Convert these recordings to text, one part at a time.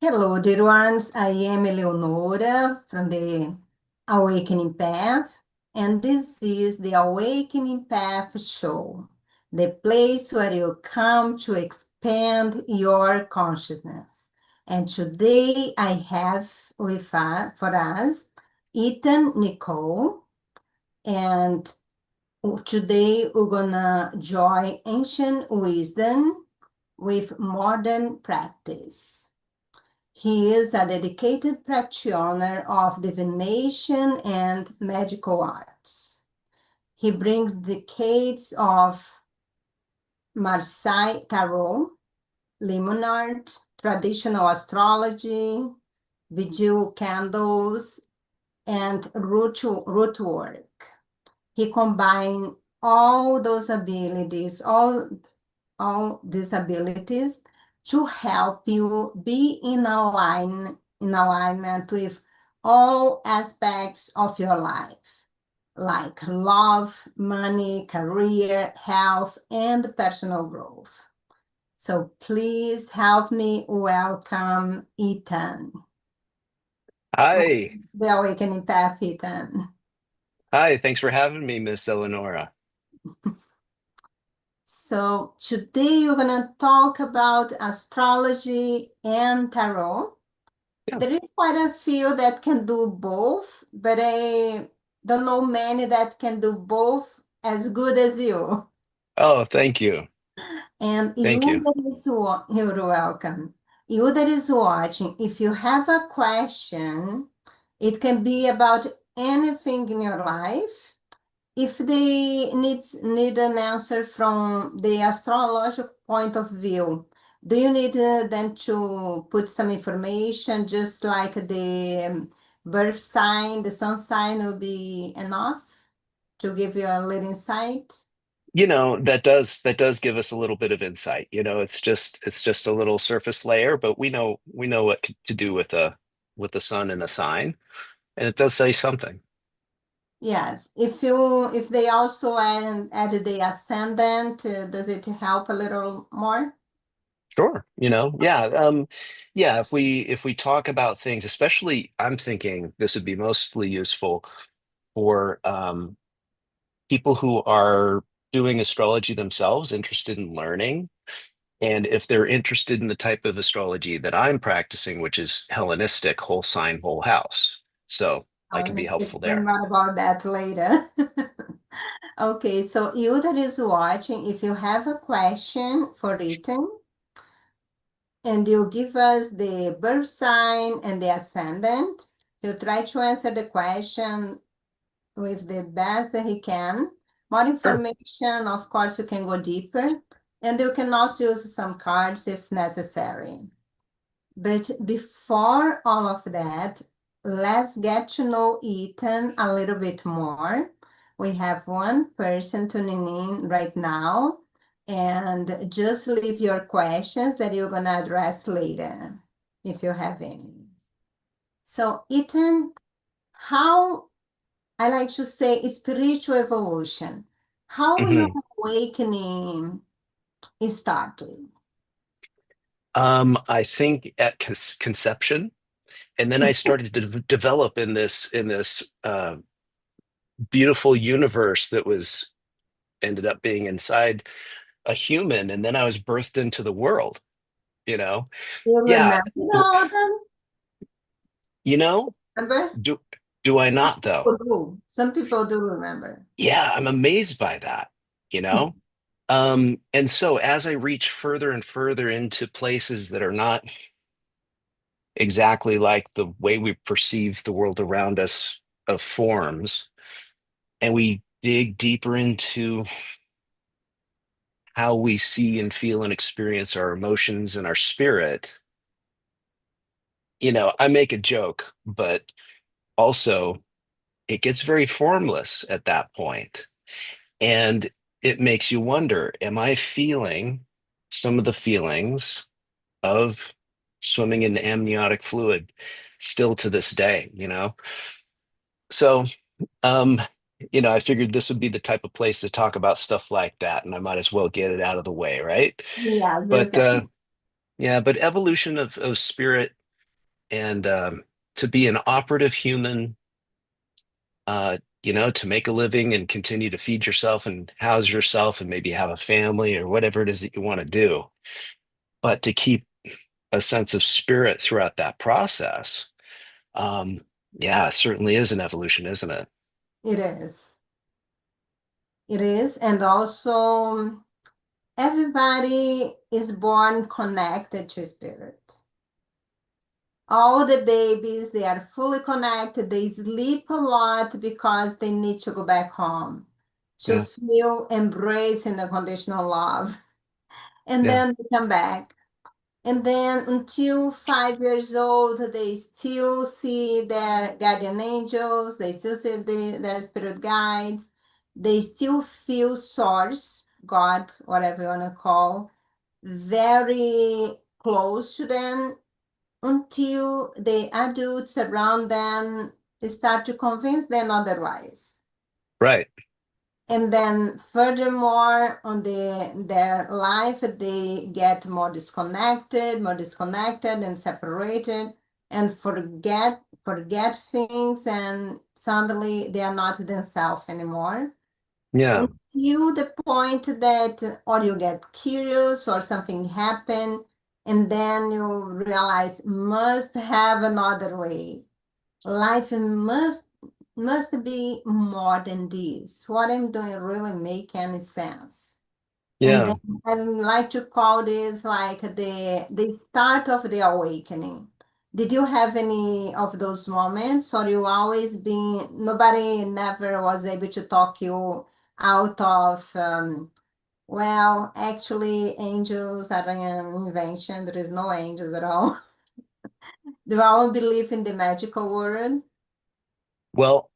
Hello, dear ones. I am Eleonora from the Awakening Path, and this is the Awakening Path Show, the place where you come to expand your consciousness. And today I have for us Ethan Nicoll, and today we're gonna join ancient wisdom with modern practice. He is a dedicated practitioner of divination and magical arts. He brings decades of Marseille tarot, Lenormand, traditional astrology, vigil candles, and rootwork. He combines all those abilities, all these abilities to help you be in alignment with all aspects of your life, like love, money, career, health, and personal growth. So please help me welcome Ethan. Hi. The Awakening Path, Ethan. Hi. Thanks for having me, Miss Eleonora. So today we're going to talk about astrology and tarot. Yeah. There is quite a few that can do both, but I don't know many that can do both as good as you. Oh, thank you. And you Thank you. that is you're welcome. You that is watching, if you have a question, it can be about anything in your life. If they need an answer from the astrological point of view, do you need them to put some information, just like the birth sign, the sun sign will be enough to give you a little insight? That does give us a little bit of insight. It's just a little surface layer, but we know what to do with the sun and a sign, and it does say something. Yes. If they also add the ascendant, does it help a little more? Sure. Yeah. If we talk about things, especially I'm thinking this would be mostly useful for people who are doing astrology themselves, interested in learning. And if they're interested in the type of astrology that I'm practicing, which is Hellenistic, whole sign, whole house. So I can be Let's helpful learn there. more about that later. Okay, so you that is watching, if you have a question for written, and you give us the birth sign and the ascendant, he'll try to answer the question with the best that he can. More Sure. information, of course, you can go deeper, and you can also use some cards if necessary. But before all of that, let's get to know Ethan a little bit more. We have one person tuning in right now, and just leave your questions that you're going to address later, if you have any. So, Ethan, how I like to say spiritual evolution, how your hmm awakening started? I think at conception, and then I started to develop in this beautiful universe that was ended up being inside a human, and then I was birthed into the world. You know, You yeah. remember all of them? You know, Remember? do do I Some not though? people do. Some people do remember. Yeah, I'm amazed by that, you know? And so as I reach further and further into places that are not exactly like the way we perceive the world around us of forms, and we dig deeper into how we see and feel and experience our emotions and our spirit, I make a joke, but also it gets very formless at that point. And it makes you wonder, am I feeling some of the feelings of swimming in amniotic fluid still to this day, So, um, I figured this would be the type of place to talk about stuff like that, and I might as well get it out of the way, right? Yeah, you But can. yeah, but evolution of spirit. and to be an operative human, to make a living and continue to feed yourself and house yourself and maybe have a family or whatever it is that you want to do, but to keep a sense of spirit throughout that process. Um, yeah, it certainly is an evolution, isn't it? It is. It is. And also, everybody is born connected to spirits. All the babies, they are fully connected. They sleep a lot because they need to go back home to Yeah, feel embrace and unconditional love. And yeah, then they come back. And then until 5 years old, they still see their guardian angels, they still see their spirit guides, they still feel source, God, whatever you want to call, very close to them until the adults around them start to convince them otherwise. right. And then furthermore, on their life, they get more disconnected and separated and forget things, and suddenly they are not themselves anymore. Yeah, Until the point that or you get curious or something happen, and then you realize must have another way. Life must be more than this. What I'm doing really make any sense. And then yeah. I like to call this like the start of the awakening. Did you have any of those moments, or you always been nobody never was able to talk you out of well, actually angels are an invention. There is no angels at all. Do all believe in the magical world? Well,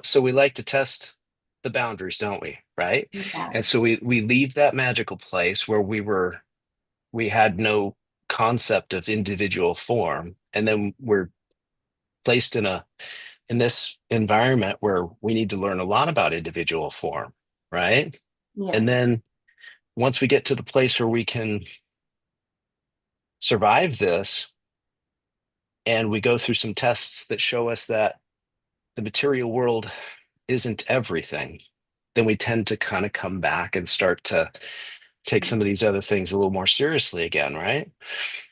so we like to test the boundaries, don't we? Right? And so Yes. we leave that magical place where we had no concept of individual form, and then we're placed in this environment where we need to learn a lot about individual form, right? And Yes. then once we get to the place where we can survive this and we go through some tests that show us that the material world isn't everything, then we tend to kind of come back and start to take some of these other things a little more seriously again, right?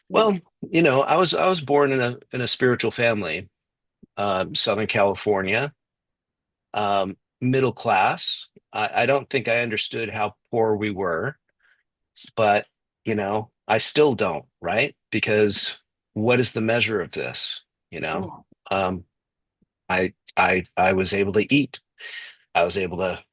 Well, Yes. I was born in a spiritual family, Southern California, middle class. I don't think I understood how poor we were, but I still don't, right? Because what is the measure of this? You know, Yeah. um, I was able to eat. I was able to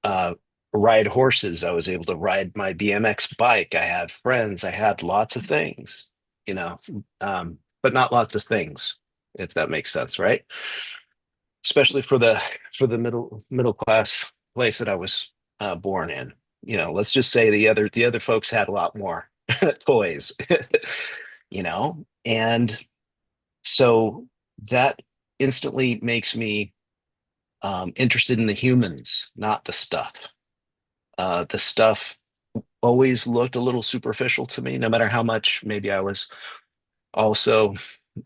uh, ride horses. I was able to ride my BMX bike. I had friends. I had lots of things, you know, but not lots of things, if that makes sense, right? Especially for the middle class place that I was born in. Let's just say the other folks had a lot more toys, and so that instantly makes me interested in the humans, not the stuff. The stuff always looked a little superficial to me, no matter how much maybe I was also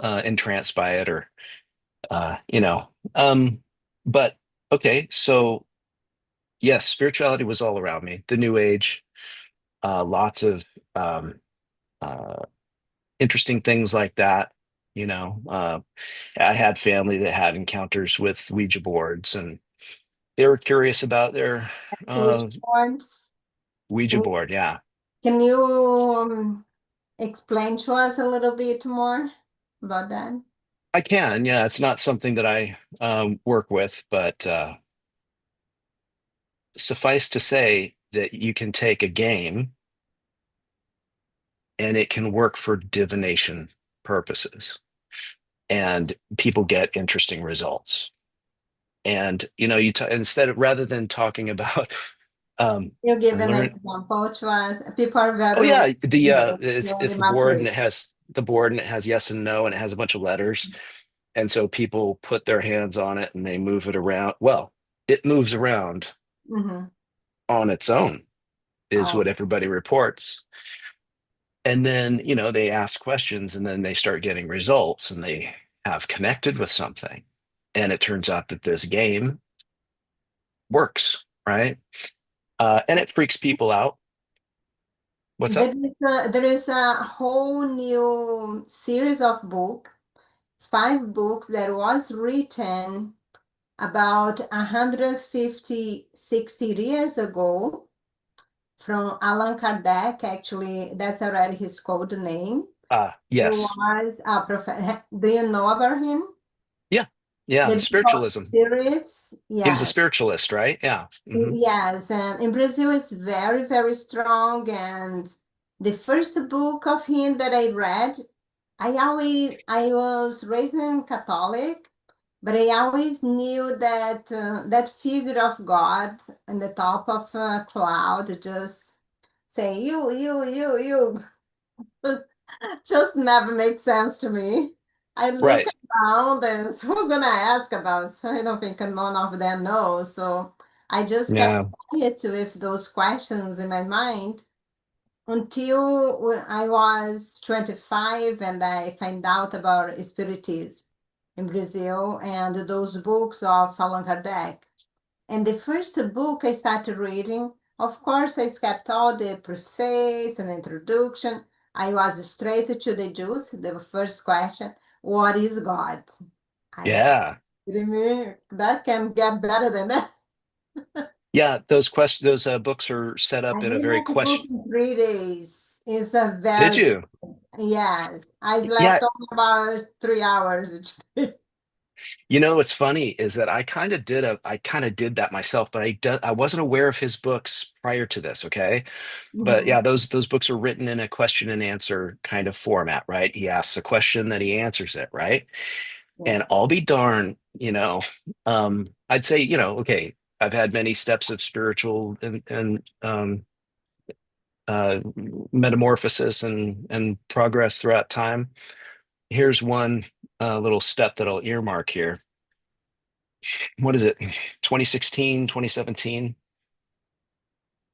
entranced by it or uh, you know. Um, but okay, so yes, spirituality was all around me. The New Age, lots of um, uh, interesting things like that. I had family that had encounters with Ouija boards, and they were curious about their Which uh, words? Ouija board. Yeah, Can you explain to us a little bit more about that? I can. Yeah, it's not something that I work with, but suffice to say that you can take a game and it can work for divination purposes, and people get interesting results. And instead of rather than talking about You give an learn example to us. People are oh very yeah, it's very the board, and afraid. it has the board and it has yes and no, and it has a bunch of letters, and so people put their hands on it and they move it around. Well, it moves around Mm-hmm. on its own, is Oh, what everybody reports. And then, they ask questions and then they start getting results and they have connected with something. And it turns out that this game works, right? And it freaks people out. What's up? There is a whole new series of book, 5 books that was written about 150, 60 years ago from Allan Kardec. Actually, that's already his code name. He Yes. was a prophet. Do you know about him? Yeah. Yeah. The book of Spiritualism. spirits. He was a Yes. spiritualist, right? Yeah. Yes, and in Brazil it's very, very strong. And the first book of him that I read, I was raised in Catholic, but I always knew that that figure of God on the top of a cloud just say you just never makes sense to me. I look Right. around and who gonna ask about? So I don't think none of them know. So I just kept Yeah. quiet with those questions in my mind until when I was 25 and I find out about spiritism in Brazil and those books of Allan Kardec. And the first book I started reading, of course, I skipped all the preface and introduction. I was straight to the juice. The first question, what is God? I said, Yeah. "Kidding me? That can get better than that." Yeah. Those books are set I up in a read very that book question. in 3 days. It's a Did very, you? yes. I Yeah. slept only about 3 hours each day. What's funny is that I kind of did that myself, but I wasn't aware of his books prior to this. Okay. But Mhm. yeah, those books are written in a question and answer kind of format, right? He asks a question, then he answers it, right? And Yes. I'll be darned, I'd say, okay, I've had many steps of spiritual and uh, metamorphosis and progress throughout time. Here's one little step that I'll earmark here. What is it? 2016, 2017.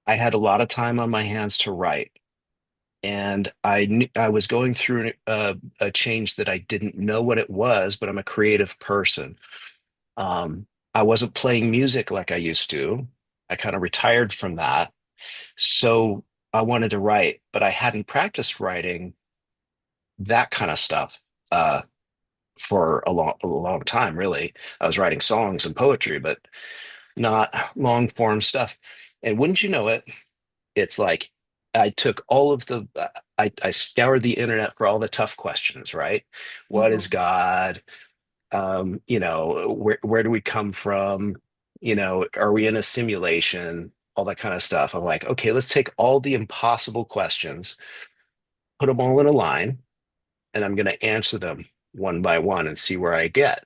I had a lot of time on my hands to write. And I was going through a change that I didn't know what it was, but I'm a creative person. I wasn't playing music like I used to. I kind of retired from that. So I wanted to write, but I hadn't practiced writing that kind of stuff uh, for a long time, really. I was writing songs and poetry, but not long form stuff. And wouldn't you know it, it's like I took all of I scoured the internet for all the tough questions, right? What is Mhm. God? Where do we come from? Are we in a simulation? All that kind of stuff. I'm like, okay, let's take all the impossible questions, put them all in a line, and I'm going to answer them one by one and see where I get.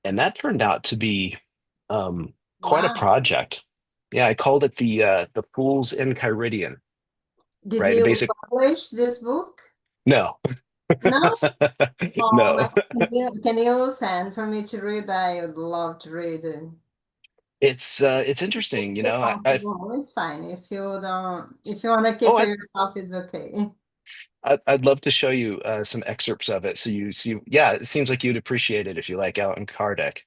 And that turned out to be quite a Wow. project. Yeah, I called it the Fools in Kyridian, Did right? The you basic publish this book? no. No? Oh my, No. can you send for me to read? I would love to read it. It's interesting, It's I comfortable. It's fine. If you don't, if you want to keep oh it yourself, it's okay. I'd love to show you some excerpts of it so you see. Yeah, it seems like you'd appreciate it if you like Alan Kardec.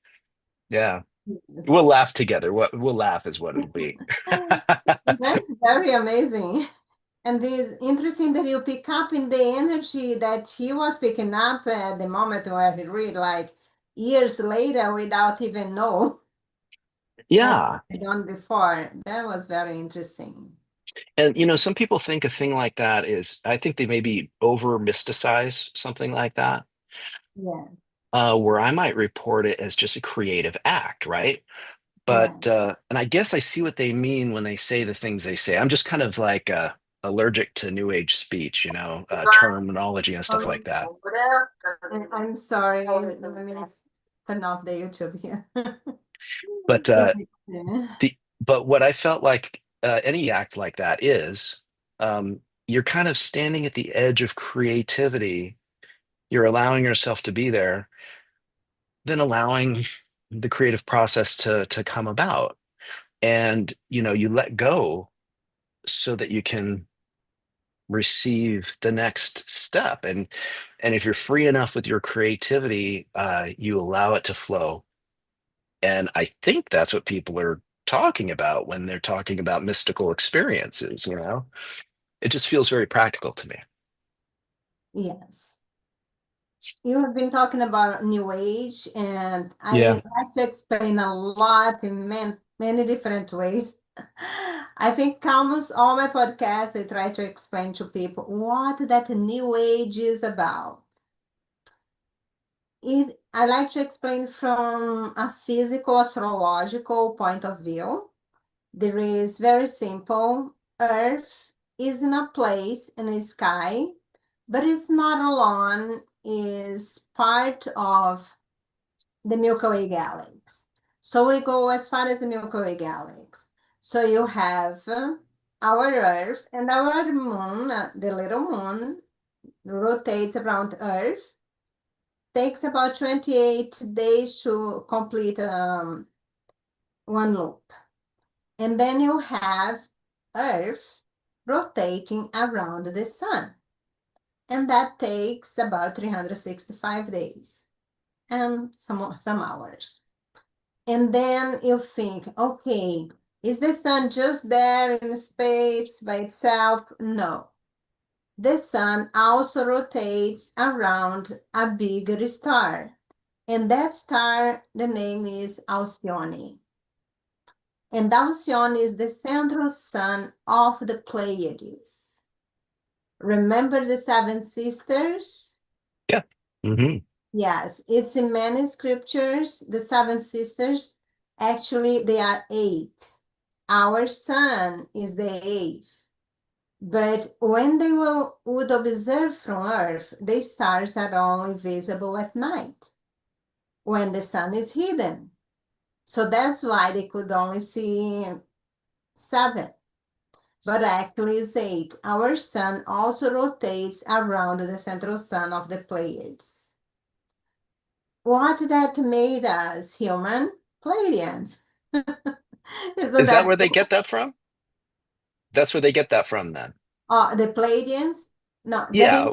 Yeah, Yes. we'll laugh together. We'll laugh is what it'll be. That's very amazing. And it's interesting that you pick up in the energy that he was picking up at the moment where he read, like years later without even know what Yeah, he had done before. That was very interesting. and some people think a thing like that is. I think they maybe over mysticize something like that. Yeah, Where I might report it as just a creative act, right? yeah. But and I guess I see what they mean when they say the things they say. I'm just kind of like allergic to new age speech, terminology and stuff like that. I'm sorry. Let me turn off the YouTube here. But Yeah. but what I felt like any act like that is, you're kind of standing at the edge of creativity. You're allowing yourself to be there, then allowing the creative process to come about. And you let go so that you can receive the next step. And if you're free enough with your creativity, you allow it to flow. And I think that's what people are talking about when they're talking about mystical experiences, you know? It just feels very practical to me. Yes. You have been talking about New Age, and Yeah. I like to explain a lot in many different ways. I think almost all my podcasts, I try to explain to people what that New Age is about. I like to explain from a physical, astrological point of view. There is very simple. Earth is in a place in the sky, but it's not alone, is part of the Milky Way galaxy. So we go as far as the Milky Way galaxy. So you have our Earth, and our moon, the little moon, rotates around Earth. Takes about 28 days to complete one loop. And then you have Earth rotating around the sun. And that takes about 365 days and some hours. And then you think, okay, is the sun just there in space by itself? No. The sun also rotates around a bigger star. And that star, the name is Alcyone. And Alcyone is the central sun of the Pleiades. Remember the seven sisters? Yeah. Hmm. Yes, it's in many scriptures. The seven sisters, actually, they are eight. Our sun is the eighth. But when they would observe from Earth, the stars are only visible at night when the sun is hidden. So that's why they could only see seven, but actually it's eight. Our sun also rotates around the central sun of the Pleiades. What that made us human? Pleiadians. Isn't Is that that where they get that from? That's where they get that from then. the Pleiadians? No, Yeah,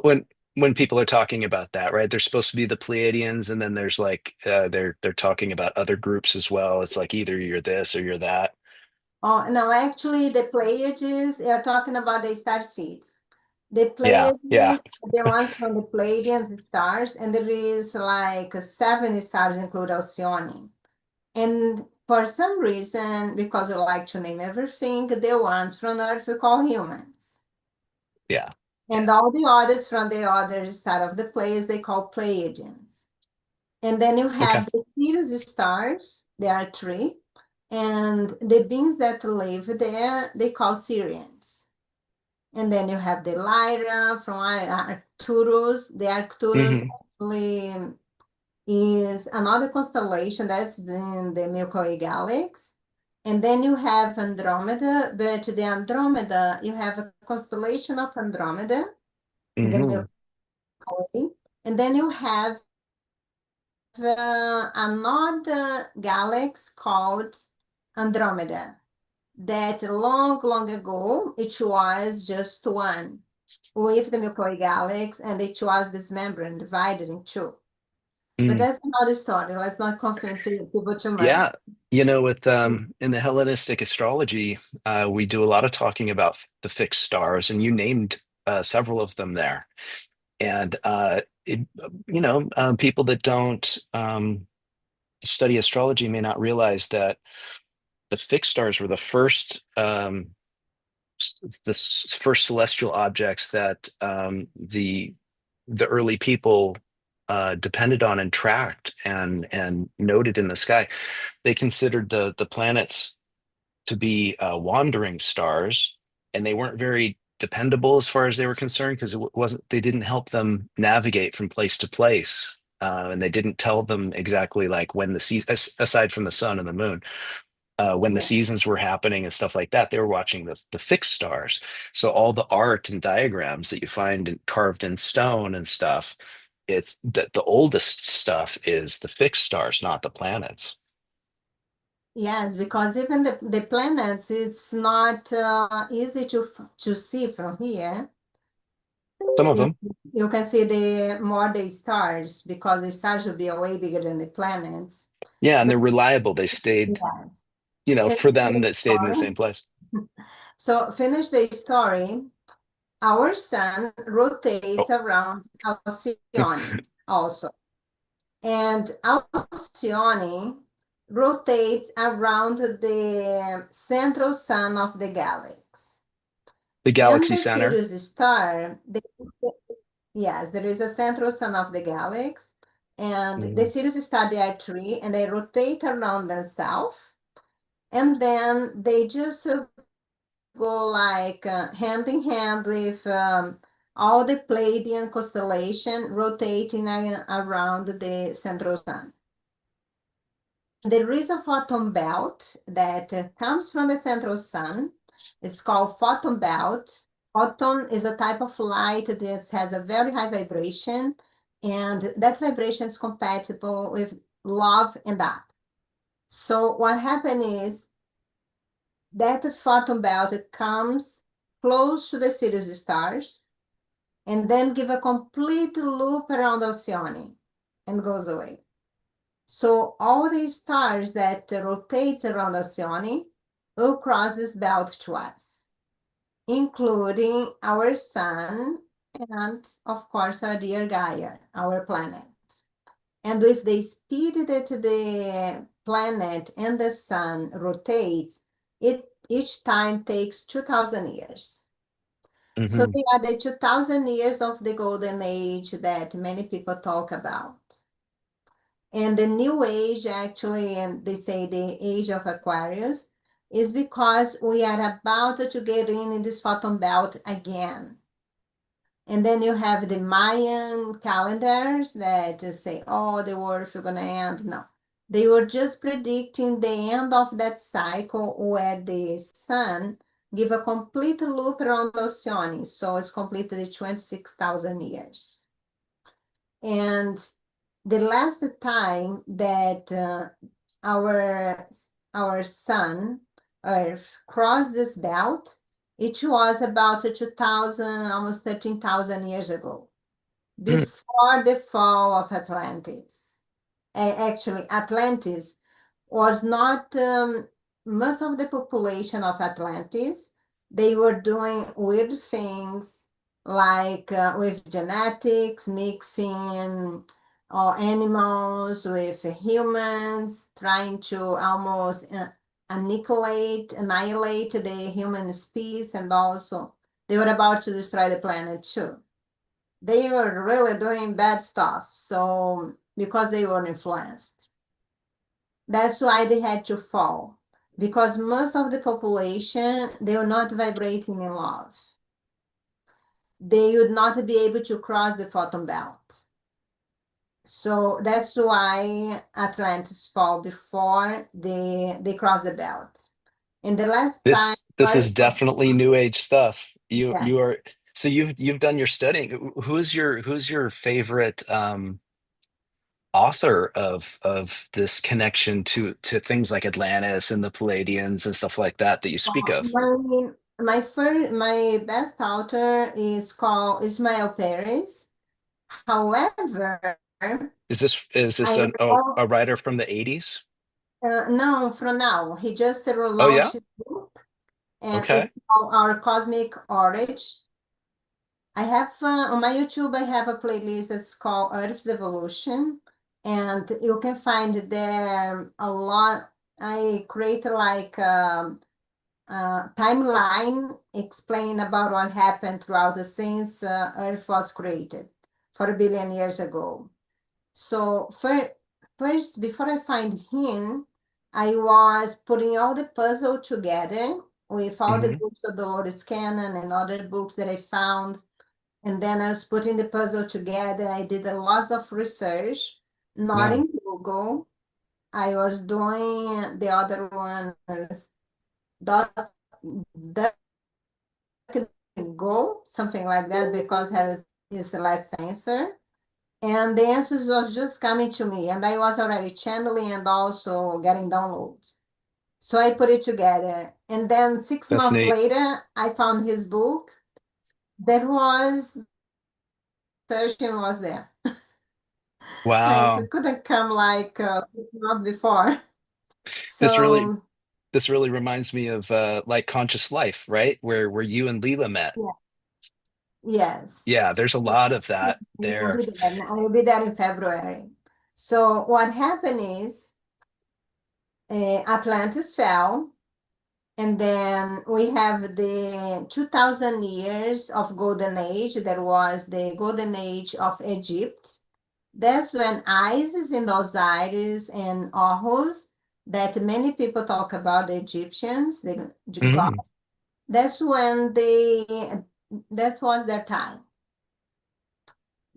when people are talking about that, right? They're supposed to be the Pleiadians, and then there's like they're talking about other groups as well. It's like either you're this or you're that. oh no, actually the Pleiades, you're talking about the star seeds. The Yeah, yeah. Pleiades, the ones from the Pleiadians stars, and there is like seven stars include Alcyone. And for some reason, because we like to name everything, the ones from Earth we call humans. Yeah. And all the others from the other side of the place, they call Pleiadians. And then you Okay. have the Sirius stars, there are three. And the beings that live there, they call Sirians. And then you have the Lyra from Arcturus. The Arcturus Hmm. actually is another constellation that's in the Milky Way galaxy. And then you have Andromeda, but the Andromeda, you have a constellation of Andromeda in the Hmm. Milky Way. And then you have another galaxy called Andromeda that long, long ago, it was just one with the Milky Way galaxy, and it was dismembered and divided in two. But Mm. that's another story. Let's not confuse people too much. Yeah. With in the Hellenistic astrology, we do a lot of talking about the fixed stars, and you named several of them there. And people that don't study astrology may not realize that the fixed stars were the first first celestial objects that the early people depended on and tracked and noted in the sky. They considered the planets to be wandering stars, and they weren't very dependable as far as they were concerned because they didn't help them navigate from place to place. And they didn't tell them exactly like when the season, aside from the sun and the moon, when the Yeah. seasons were happening and stuff like that. They were watching the fixed stars. So all the art and diagrams that you find carved in stone and stuff, it's the oldest stuff is the fixed stars, not the planets. Yes, because even the planets, it's not easy to see from here. Some of You, them. you can see the stars, because the stars will be way bigger than the planets. Yeah, and But they're reliable. They stayed, yes, for finish them the that stayed in the story. same place. So finish the story. Our sun rotates Oh. around Alcyone also. And Alcyone rotates around the central sun of the galaxy. The And galaxy the center. Sirius star, yes, there is a central sun of the galaxy. And the Mhm. Sirius star, there are three, and they rotate around themselves. And then they just go like hand in hand with all the Pleiadian constellation rotating around the central sun. There is a photon belt that comes from the central sun. It's called photon belt. Photon is a type of light that has a very high vibration, and that vibration is compatible with love and that. So what happened is that photon belt comes close to the Sirius stars and then give a complete loop around Alcyone and goes away. So all the stars that rotate around Alcyone will cross this belt to us, including our sun and, of course, our dear Gaia, our planet. And with the speed that the planet and the sun rotates, it each time takes 2,000 years. So Mhm. they are the 2,000 years of the golden age that many people talk about. And the new age, actually, and they say the age of Aquarius, is because we are about to get in this photon belt again. And then you have the Mayan calendars that just say, oh, the world is going to end. No, they were just predicting the end of that cycle where the sun give a complete loop around Alcyone. So it's completed 26,000 years. And the last time that our our sun, Earth, crossed this belt, it was about 2,000, almost 13,000 years ago, Mm. before the fall of Atlantis. Actually, Atlantis was not most of the population of Atlantis. They were doing weird things like with genetics, mixing animals with humans, trying to almost annihilate the human species, and also they were about to destroy the planet too. They were really doing bad stuff, so because they were influenced. That's why they had to fall, because most of the population, they were not vibrating in love. They would not be able to cross the photon belt. So that's why Atlantis fall before they cross the belt. In the last time, This is Earth was, definitely new age stuff. yeah. You are so you've done your studying. Who's your favorite author of this connection to things like Atlantis and the Palladians and stuff like that you speak of? My best author is called Ismael Perez. However, Is this I a love, writer from the 80s? no, from now, he just Oh yeah? launched his book, and Okay. it's called Our Cosmic Origin. I have on my YouTube, I have a playlist that's called Earth's Evolution, and you can find there a lot. I create like timeline explain about what happened throughout the since Earth was created 4 billion years ago. So first, before I find him, I was putting all the puzzle together with all the Hmm. books of Dolores Cannon and other books that I found. And then I was putting the puzzle together. I did a lot of research, not Yeah. in Google. I was doing the other one dot go, something like that, because has is less answer. And the answers was just coming to me, and I was already channeling and also getting downloads. So I put it together. And then six That's months neat. later, I found his book. That was Thurston was there. I Wow. couldn't come like not before. This really So this really reminds me of like Conscious Life, right? Where you and Leela met. yeah, yes. Yeah, there's a lot of that I'll there. be there. I will be there in February. So what happened is Atlantis fell, and then we have the 2000 years of golden age. There was the golden age of Egypt. That's when Isis and Osiris and Horus, that many people talk about the Egyptians, the god. Mhm. That's when that was their time.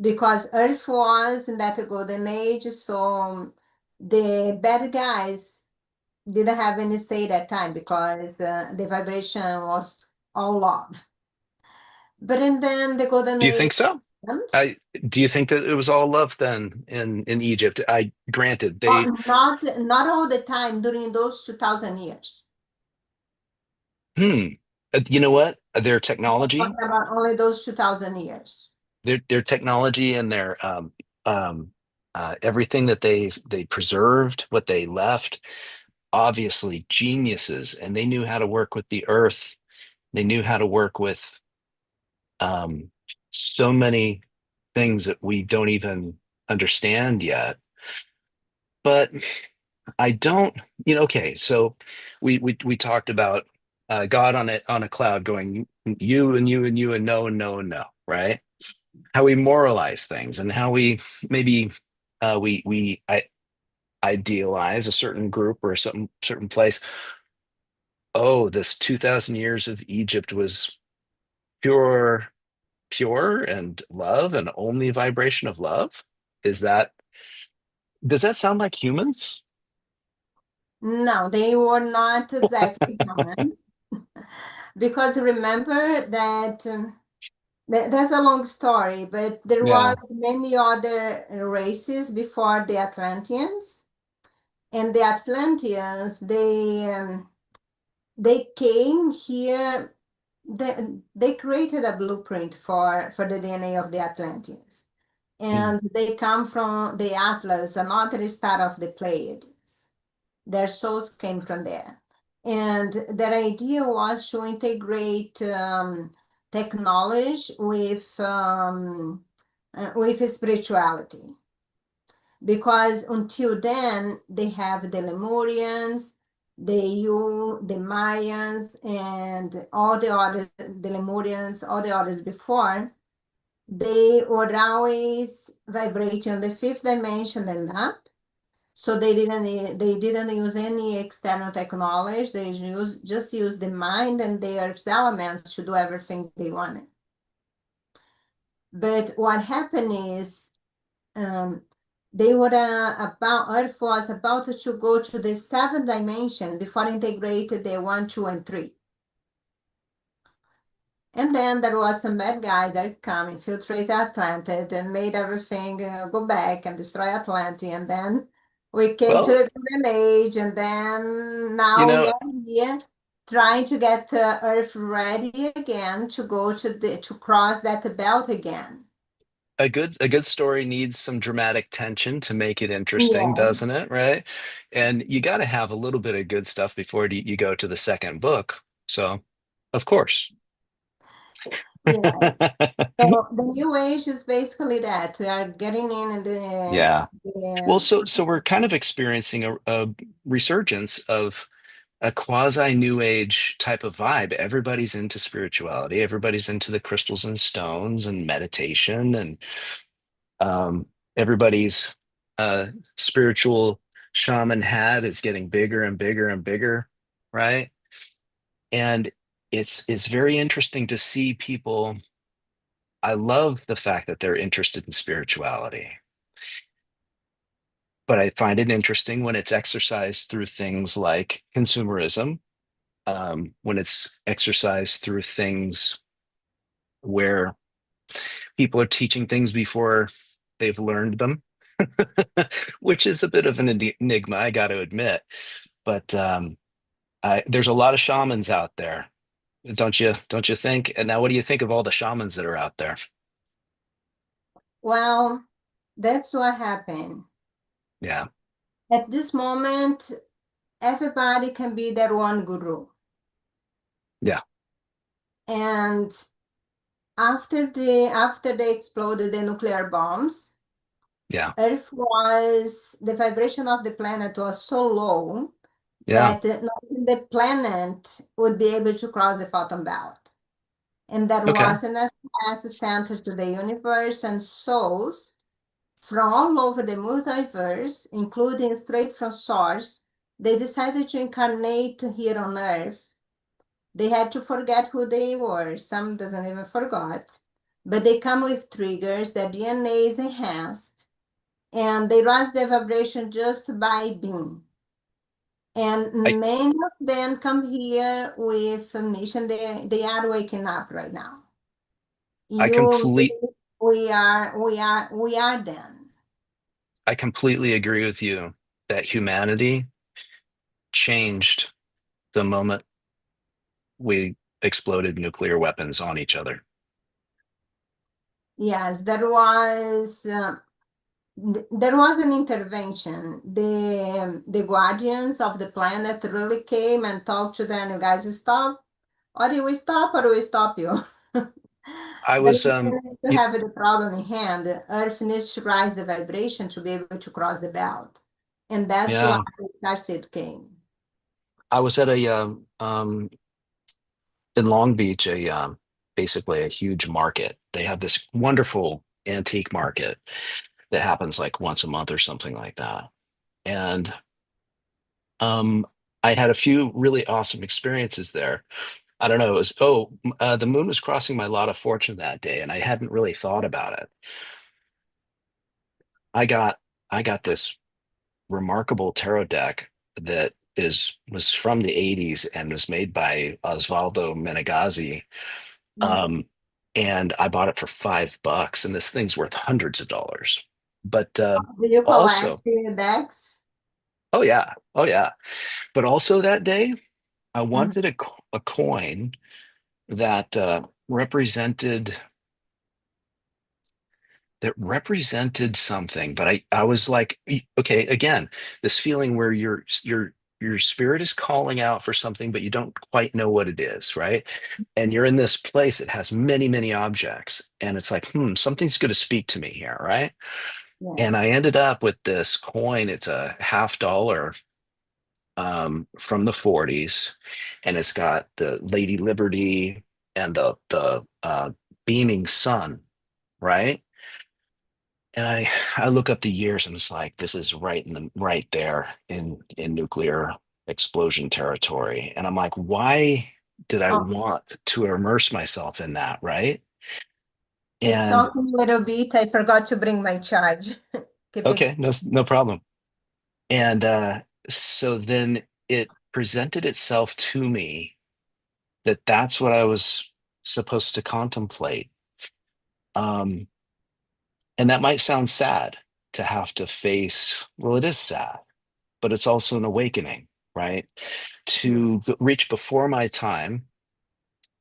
Because Earth was in that golden age, so the bad guys didn't have any say that time because the vibration was all love. But and then the golden Do you age think so? happened. I do you think that it was all love then in Egypt? I granted they Not all the time during those 2000 years. hmm. You know what? Their technology, Talking about only those 2000 years. their technology and their um everything that they preserved, what they left, obviously geniuses, and they knew how to work with the earth. They knew how to work with um so many things that we don't even understand yet. But I don't, okay, so we talked about God on a cloud going you and you and you and no and no and no, right? How we moralize things and how we maybe we idealize a certain group or some certain place. Oh, this 2000 years of Egypt was pure, pure and love and only vibration of love. Is that, does that sound like humans? No, they were not exactly humans. Because remember that that's a long story, but there was Yeah. many other races before the Atlanteans. And the Atlanteans, they came here, they created a blueprint for the DNA of the Atlanteans. Mm. And they come from the Atlas, another star of the Pleiades. Their souls came from there. And their idea was to integrate technology with spirituality. Because until then, they have the Lemurians, the Mayans, and all the others, the Lemurians, all the others before, they were always vibrating on the fifth dimension and up. So they didn't use any external technology. They just use the mind and their elements to do everything they wanted. But what happened is um, they were about Earth was about to go to the seventh dimension before integrated the one, two, and three. And then there was some bad guys that come infiltrate Atlantis and made everything go back and destroy Atlantis. And then we came to Well, the golden age, and then you now we know, are here trying to get Earth ready again to go to cross that belt again. a good story needs some dramatic tension to make it interesting, Yes, doesn't it? Right? And you got to have a little bit of good stuff before you go to the second book. So, of course. yes. So the new age is basically that we are getting in Yeah. Well, the so we're kind of experiencing a resurgence of a quasi new age type of vibe. Everybody's into spirituality. Everybody's into the crystals and stones and meditation, and um, everybody's spiritual shaman hat is getting bigger and bigger and bigger, right? And it's very interesting to see people. I love the fact that they're interested in spirituality, but I find it interesting when it's exercised through things like consumerism, when it's exercised through things where people are teaching things before they've learned them, which is a bit of an enigma, I got to admit. But there's a lot of shamans out there, don't you? Don't you think? And now, what do you think of all the shamans that are out there? Well, that's what happened. Yeah, At this moment, everybody can be their own guru. yeah, And after they exploded the nuclear bombs, yeah, the vibration of the planet was so low yeah. that not even the planet would be able to cross the photon belt. And there Okay. was an SOS sent to the universe, and souls from all over the multiverse, including straight from source, they decided to incarnate here on Earth. They had to forget who they were. Some doesn't even forgot. But they come with triggers, their DNA is enhanced, and they rise their vibration just by being. I And many of them come here with a mission. They are waking up right now. I You, complete we are them. I completely agree with you that humanity changed the moment we exploded nuclear weapons on each other. Yes, there was an intervention. The guardians of the planet really came and talked to them. You guys stop, or do we stop, or do we stop you? I But was it needs to y- have the problem in hand. The Earth needs to rise the vibration to be able to cross the belt, and that's why yeah, the starseed came. I was at a in Long Beach, a basically a huge market. They have this wonderful antique market that happens like once a month or something like that. And um, I had a few really awesome experiences there. I don't know. It was the moon was crossing my lot of fortune that day, and I hadn't really thought about it. I got I got this remarkable tarot deck that is was from the 80s and was made by Osvaldo Menegazzi. Mm. Um, and I bought it for $5, and this thing's worth hundreds of dollars. But Do you collect also, the decks? oh yeah. But also that day, I Mhm. wanted a coin that represented something, but I was like, okay, again, this feeling where your spirit is calling out for something, but you don't quite know what it is, right? And you're in this place that has many, many objects, and it's like, something's going to speak to me here, right? And I Yes. ended up with this coin. It's a $50 from the 40s, and it's got the Lady Liberty and the beaming sun, right? And I look up the years and it's like this is right there in nuclear explosion territory. And I'm like, why did I Oh, want to immerse myself in that, right? keep And talking a little bit. I forgot to bring my charge. Keep okay, it. no problem. And so then it presented itself to me that that's what I was supposed to contemplate. Um, and that might sound sad to have to face, well, it is sad, but it's also an awakening, right? To reach before my time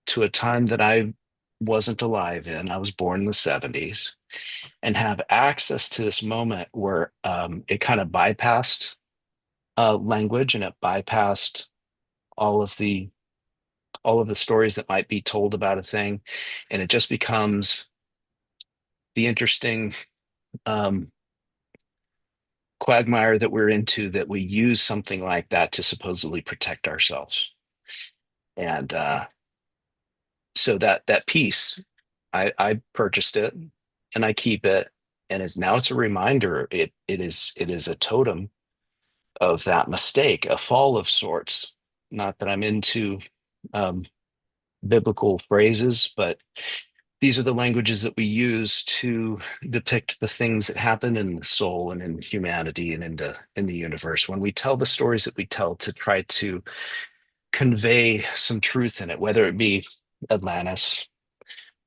to a time that I wasn't alive in. I was born in the 70s and have access to this moment where it kind of bypassed language and it bypassed all of the all of the stories that might be told about a thing, and it just becomes the interesting um, quagmire that we're into, that we use something like that to supposedly protect ourselves. And so that piece, I purchased it and I keep it, and it's a reminder. It is a totem of that mistake, a fall of sorts. Not that I'm into um, biblical phrases, but these are the languages that we use to depict the things that happen in the soul and in humanity and in the universe when we tell the stories that we tell to try to convey some truth in it, whether it be Atlantis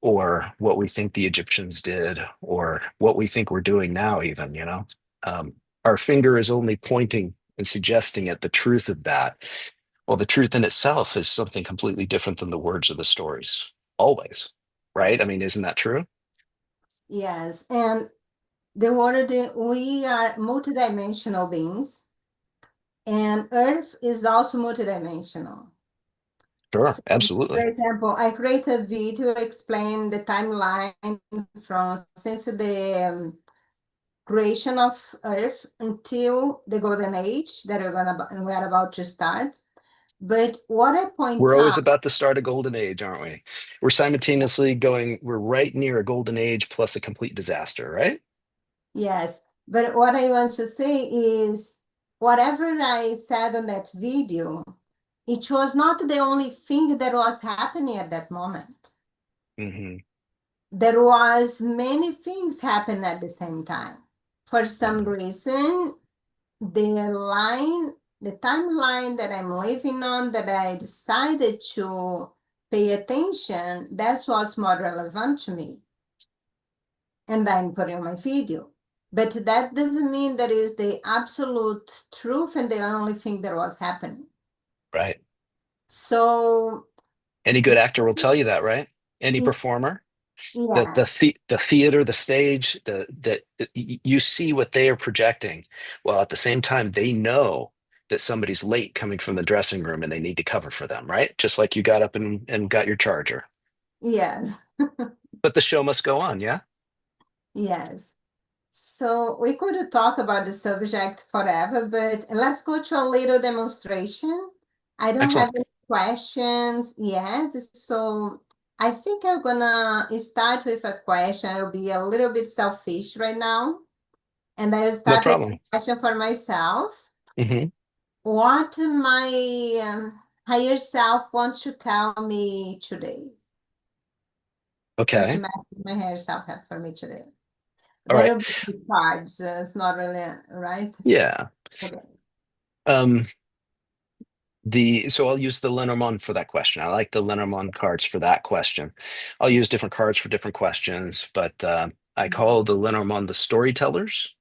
or what we think the Egyptians did or what we think we're doing now, even, our finger is only pointing and suggesting at the truth of that. Well, the truth in itself is something completely different than the words of the stories, always, right? I Yes. mean, isn't that true? Yes, and the word, we are multidimensional beings, and Earth is also multidimensional. Sure, So, for absolutely. example, I create a video explaining the timeline from since the creation of Earth until the Golden Age that we're about to start. But what I point We're always out, about to start a golden age, aren't we? We're simultaneously going, we're right near a golden age plus a complete disaster, right? yes, but what I want to say is whatever I said on that video, it was not the only thing that was happening at that moment. Hmm. There was many things happen at the same time. For some Hmm. reason, the timeline that I'm living on, that I decided to pay attention, that's what's more relevant to me. And I'm putting my video. But that doesn't mean that is the absolute truth and the only thing that was happening. Right. So, Any good actor will tell you that, right? Any y- performer, yeah, the theater, the stage, you see what they are projecting, while at the same time they know that somebody's late coming from the dressing room and they need to cover for them, right? Just like you got up and got your charger. yes, But the show must go on, yeah? yes. So we could talk about the subject forever, but let's go to a little demonstration. I don't have Excellent. any questions yet, so I think I'm gonna start with a question. I'll be a little bit selfish right now, and I will No start with a problem. question for myself. Hmm. What my higher self wants to tell me today? What Okay. message my higher self have for me today? All That right. will be the cards. It's not really right. Yeah. Okay. Um, so I'll use the Lenormand for that question. I like the Lenormand cards for that question. I'll use different cards for different questions, but I call the Lenormand the storytellers.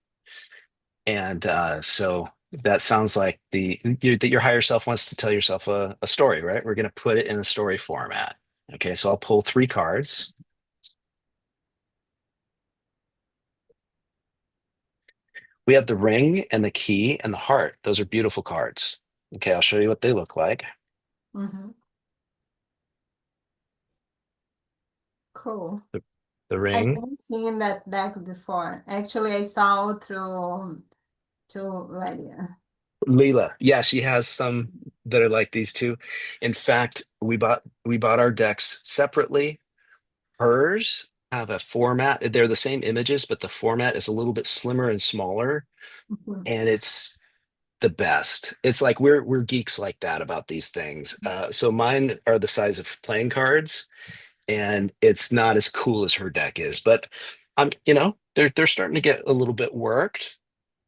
And so that sounds like that your higher self wants to tell yourself a story, right? We're going to put it in a story format. Okay, so I'll pull three cards. We have the ring and the key and the heart. Those are beautiful cards. Okay, I'll show you what they look like. Mm-hmm. Cool. The, the I ring. haven't seen that deck before. Actually, I saw through Lydia. Leela, yeah, she has some that are like these two. In fact, we bought our decks separately. Hers have a format. They're the same images, but the format is a little bit slimmer and smaller, Mhm. and it's the best. It's like we're geeks like that about these things. So mine are the size of playing cards, and it's not as cool as her deck is, but they're starting to get a little bit worked.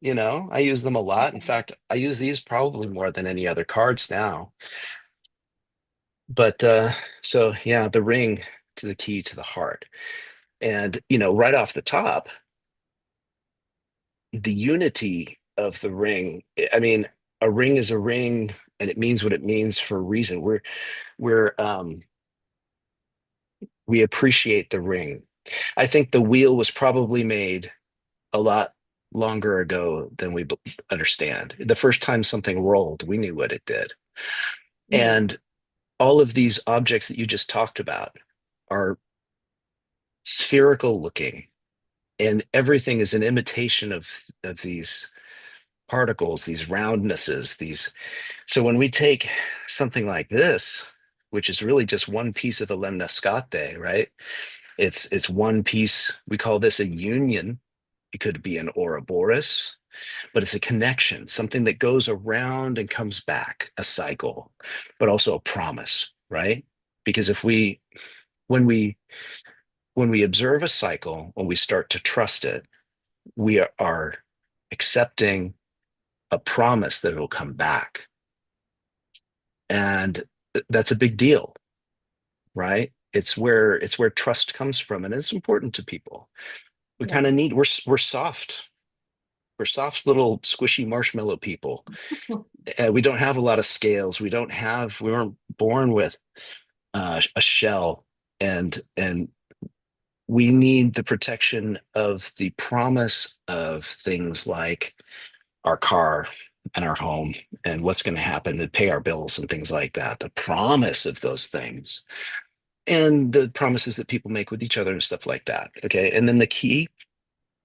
I use them a lot. In fact, I use these probably more than any other cards now. But so yeah, the ring to the key to the heart. And right off the top, the unity of the ring. I mean, a ring is a ring and it means what it means for a reason. We appreciate the ring. I think the wheel was probably made a lot longer ago than we understand. The first time something rolled, we knew what it did. Yeah. And all of these objects that you just talked about are spherical looking, and everything is an imitation of these particles, these roundnesses, these. So when we take something like this, which is really just one piece of the lemniscate, right? It's one piece. We call this a union. It could be an Ouroboros, but it's a connection, something that goes around and comes back, a cycle, but also a promise, right? Because when we, when we observe a cycle, when we start to trust it, we are accepting a promise that it'll come back. And that's a big deal, right? It's where trust comes from, and it's important to people. We Yeah. kind of need we're soft. We're soft little squishy marshmallow people. We don't have a lot of scales. We weren't born with a shell and we need the protection of the promise of things like our car and our home and what's going to happen to pay our bills and things like that. The promise of those things and the promises that people make with each other and stuff like that. Okay. And then the key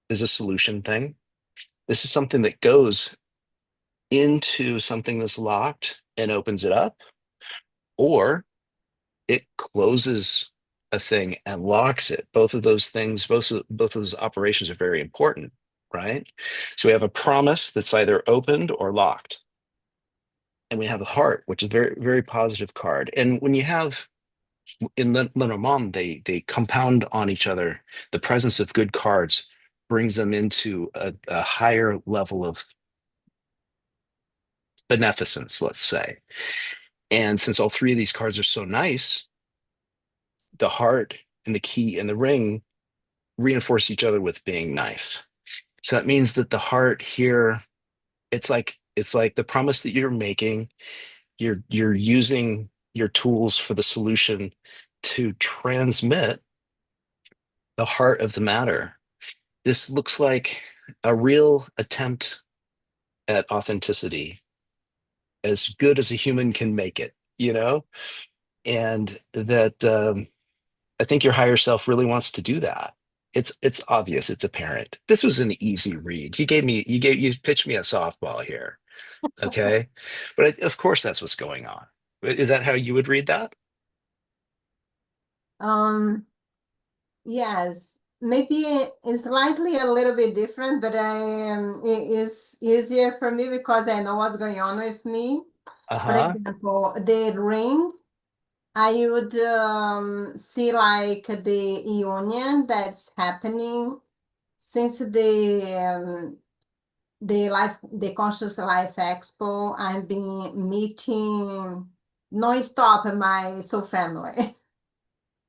is a solution thing. This is something that goes into something that's locked and opens it up, or it closes a thing and locks it. Both of those things, both of those operations are very important, right? So we have a promise that's either opened or locked. And we have a heart, which is a very, very positive card. And when you have in Lenormand, they compound on each other. The presence of good cards brings them into a higher level of beneficence, let's say. And since all three of these cards are so nice, the heart and the key and the ring reinforce each other with being nice. So that means that the heart here, it's like the promise that you're making, you're using your tools for the solution to transmit the heart of the matter. This looks like a real attempt at authenticity, as good as a human can make it, and that I think your higher self really wants to do that. It's obvious, it's apparent. This was an easy read. You pitched me a softball here, okay? But of course that's what's going on. Is that how you would read that? Yes, maybe it's slightly a little bit different, but it is easier for me because I know what's going on with me. For Uh-huh. example, the ring, I would see like the union that's happening since the Conscious Life Expo. I've been meeting non-stop my soul family.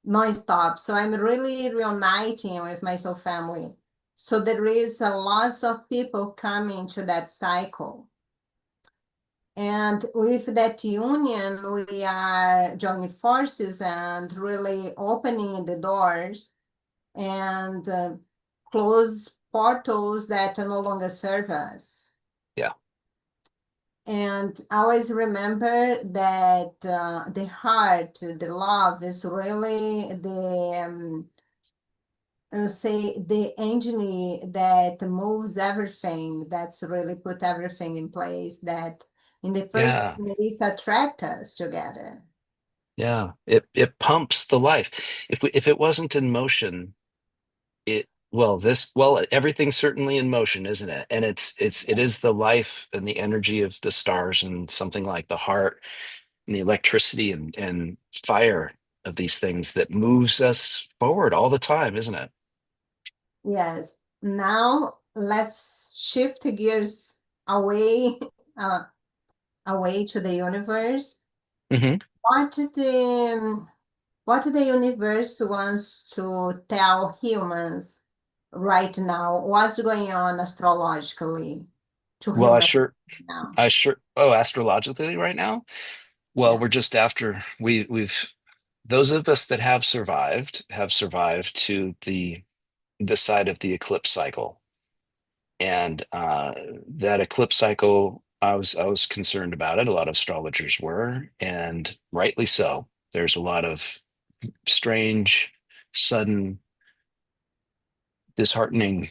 Non-stop. So I'm really reuniting with my soul family. So there is a lots of people coming to that cycle. And with that union, we are joining forces and really opening the doors and close portals that no longer serve us. Yeah. And always remember that the heart, the love is really say the engine that moves everything, that's really put everything in place, that in the first Yeah. place attract us together. Yeah. It pumps the life. If it wasn't in motion, everything's certainly in motion, isn't it? And it is the life and the energy of the stars and something like the heart and the electricity and fire of these things that moves us forward all the time, isn't it? Yes. Now let's shift gears away, uh, away to the universe. Hmm. What the what the universe wants to tell humans right now? What's going on astrologically to Well, humans now? oh, astrologically right now. Well, Yeah. we're just after we've those of us that have survived to the side of the eclipse cycle. And that eclipse cycle, I was concerned about it. A lot of astrologers were, and rightly so. There's a lot of strange, sudden, disheartening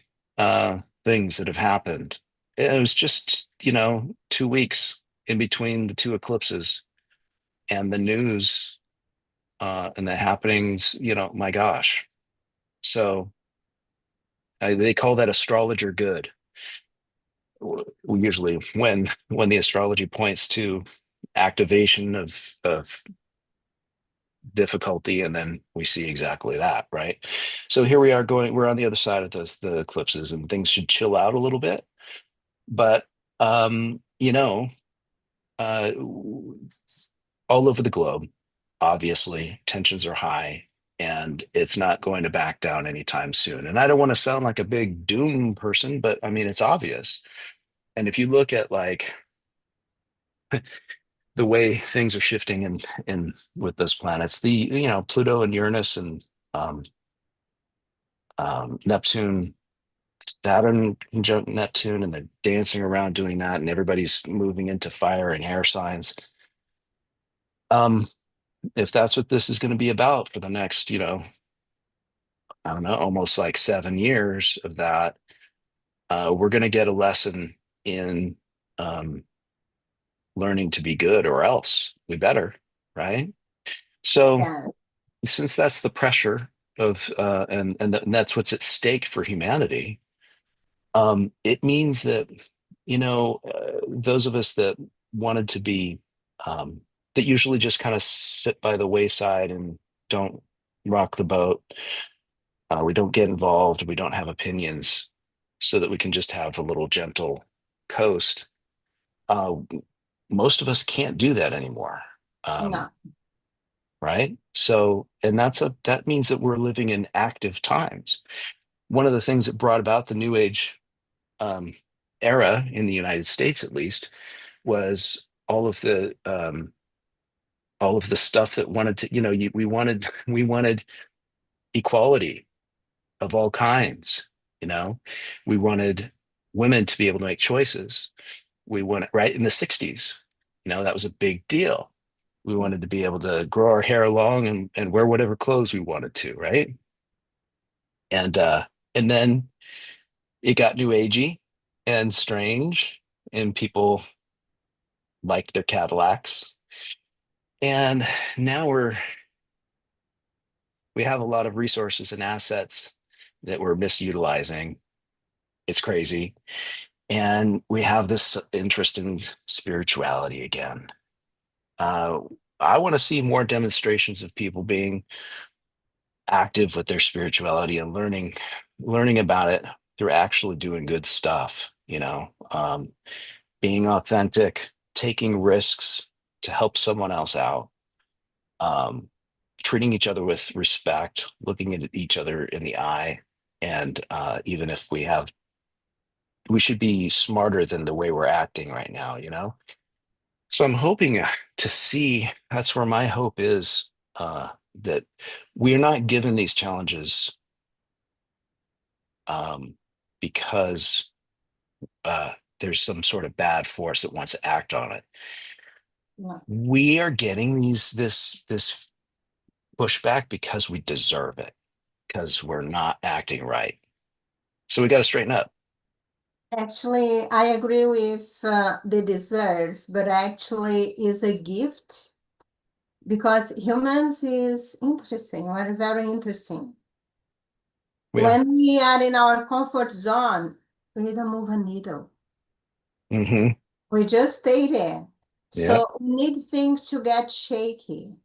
things that have happened. It was just, 2 weeks in between the two eclipses, and the news and the happenings. My gosh. So they call that astrologer good. Usually when the astrology points to activation of difficulty, and then we see exactly that, right? So here we are we're on the other side of the eclipses, and things should chill out a little bit. But uh all over the globe, obviously tensions are high, and it's not going to back down anytime soon. And I don't want to sound like a big doom person, but I mean it's obvious. And if you look at like the way things are shifting in with those planets, the Pluto and Uranus and um Neptune, Saturn conjunct Neptune, and they're dancing around doing that, and everybody's moving into fire and air signs. If that's what this is going to be about for the next, I don't know, almost like 7 years of that, we're going to get a lesson in learning to be good, or else we better, right? So, Yeah, since that's the pressure of, and that's what's at stake for humanity, it means that, those of us that wanted to be, that usually just kind of sit by the wayside and don't rock the boat, we don't get involved, we don't have opinions, so that we can just have a little gentle coast. Uh, Most of us can't do that anymore. no, Right? So, and that means that we're living in active times. One of the things that brought about the New Age um, era in the United States, at least, was all of the stuff that wanted to, we wanted equality of all kinds. You know, we wanted women to be able to make choices. We wanted, right, in the '60s. That was a big deal. We wanted to be able to grow our hair long and wear whatever clothes we wanted to, right? And and then it got new agey and strange, and people liked their Cadillacs. And now we have a lot of resources and assets that we're misutilizing. It's crazy. And we have this interest in spirituality again. Uh, I want to see more demonstrations of people being active with their spirituality and learning about it through actually doing good stuff, being authentic, taking risks to help someone else out, um, treating each other with respect, looking at each other in the eye. And even if we should be smarter than the way we're acting right now. So I'm hoping to see, that's where my hope is, that we're not given these challenges um, because there's some sort of bad force that wants to act on it. no. We are getting this pushback because we deserve it, because we're not acting right. So we got to straighten up. Actually, I agree with the deserve, but actually is a gift because humans is interesting. We're very interesting. Yeah. When we are in our comfort zone, we don't move a needle. Hmm. We just stay there. Yeah. So we need things to get shaky.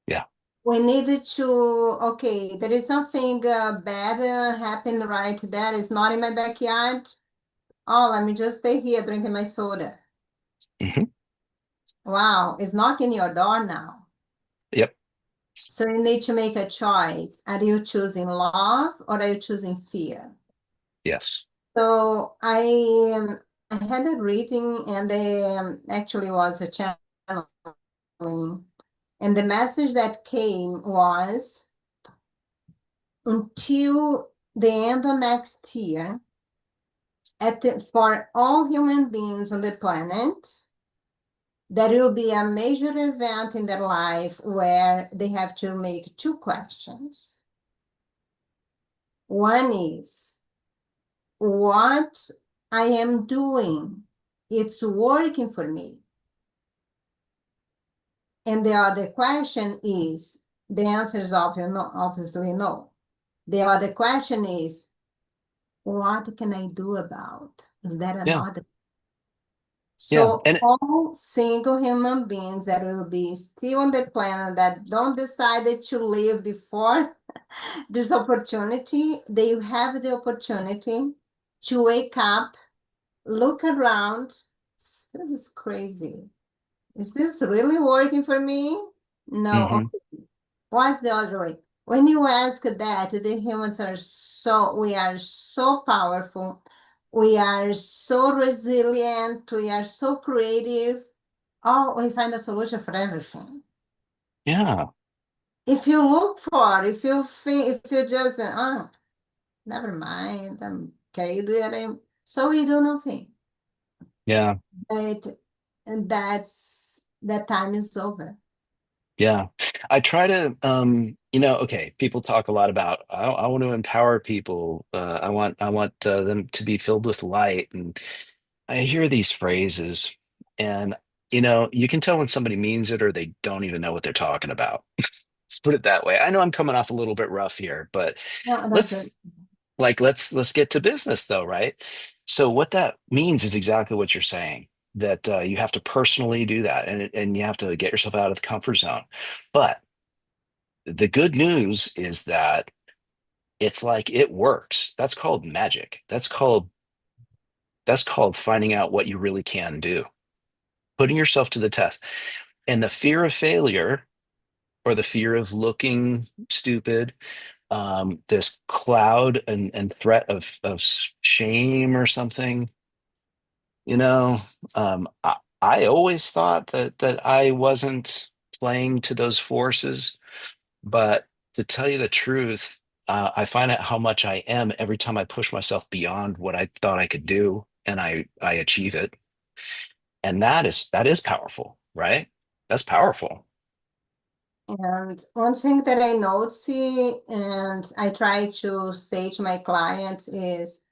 Yeah. We needed to, okay, there is something bad happened right there. It's not in my backyard. Oh, let me just stay here drinking my soda. Hmm. Wow, it's knocking your door now. Yep. So you need to make a choice. Are you choosing love or are you choosing fear? Yes. So I had a reading and they actually was a channeling. And the message that came was until the end of next year, for all human beings on the planet, there will be a major event in their life where they have to make two questions. One is, what I am doing, it's working for me. And the other question is, the answer is obviously no. The other question is, what can I do about? Is there Yeah. another? Yeah. So And all single human beings that will be still on the planet that don't decide to live before this opportunity, they have the opportunity to wake up, look around. This is crazy. Is this really working for me? No. mhm. Okay. What's the other way? When you ask that, the humans we are so powerful. We are so resilient. We are so creative. Oh, we find a solution for everything. Yeah. If you look for, if you think, if you just, never mind, I'm okay doing. So we do nothing. Yeah. But that time is over. Yeah. I try to, okay, people talk a lot about, I want to empower people. I want them to be filled with light. And I hear these phrases and, you can tell when somebody means it or they don't even know what they're talking about. Let's put it that way. I know I'm coming off a little bit rough here, but No, that's it. let's let's get to business though, right? So what that means is exactly what you're saying, that you have to personally do that and you have to get yourself out of the comfort zone. But the good news is that it's like it works. That's called magic. That's called finding out what you really can do, putting yourself to the test. And the fear of failure or the fear of looking stupid, this cloud and threat of shame or something, you know, I always thought that I wasn't playing to those forces, but to tell you the truth, I find out how much I am every time I push myself beyond what I thought I could do, and I achieve it, and that is powerful, right? That's powerful. And one thing that I notice and I try to say to my clients is